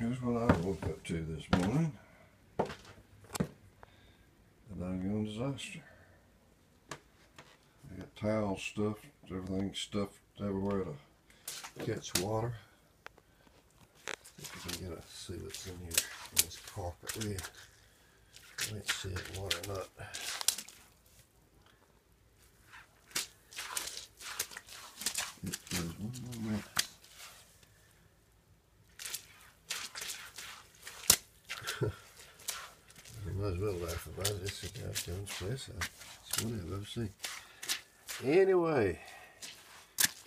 here's what I woke up to this morning. A doggone disaster. I got towels stuffed, everything stuffed everywhere to catch water. If you can see what's in here in this carpet red. Let's see it water or not. It is one more minute. You might as well laugh about it. It's a goddamn stress. It's one I've ever seen. Anyway,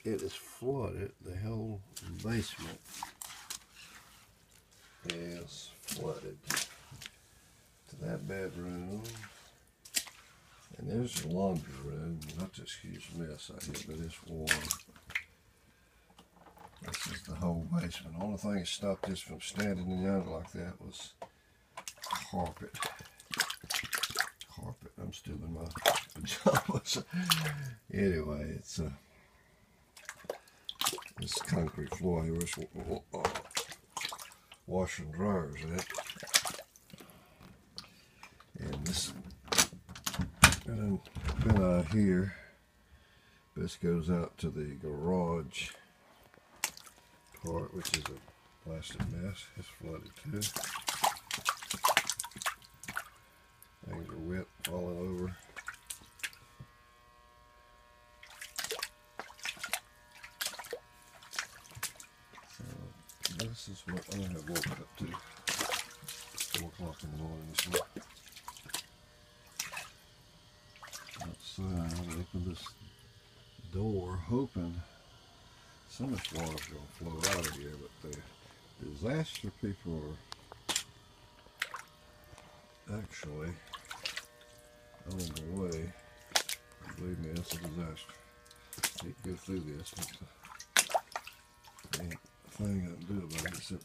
it is flooded. The whole basement is flooded to that bedroom. And there's the laundry room. Not this huge mess out here, but it's warm. This is the whole basement. The only thing that stopped this from standing in the yard like that was carpet. Carpet. I'm still in my pajamas. Anyway, it's this concrete floor here is washer and dryers at. And this been out here. This goes out to the garage part, which is a plastic mess. It's flooded too. Things are wet, falling over. So this is what I have woken up to. 4 o'clock in the morning this morning. Outside, I opened this door hoping so much water's going to flow out of here, but the disaster people are actually on the way. Believe me, that's a disaster. Need to go through this. Ain't a thing I can do about it except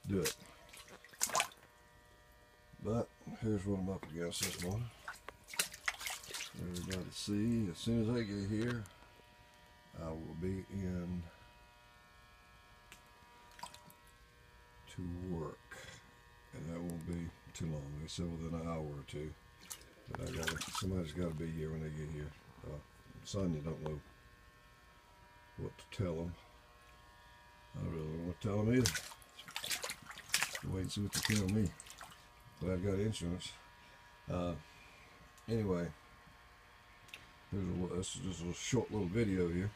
do it. But here's what I'm up against this morning. Everybody see, as soon as I get here, I will be in to work, and that won't be too long. They said within an hour or two, but somebody's got to be here when they get here. Sonya don't know what to tell them. I don't really want to tell them either. Wait and see what they tell me. Glad I got insurance. Anyway, this is just a short little video here.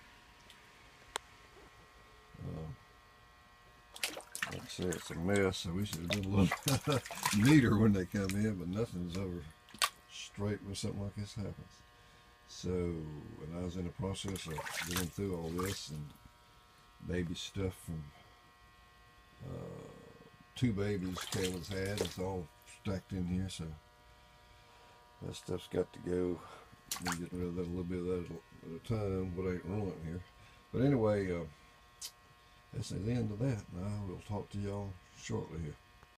Like I say, it's a mess. I wish it had been a little neater when they come in, but nothing's ever straight when something like this happens. So, when I was in the process of going through all this and baby stuff from 2 babies Kayla's had, it's all stacked in here, so that stuff's got to go. I'm getting rid of that a little bit of that at a time, but ain't ruined here. But anyway, that's the end of that. Now we'll talk to y'all shortly here.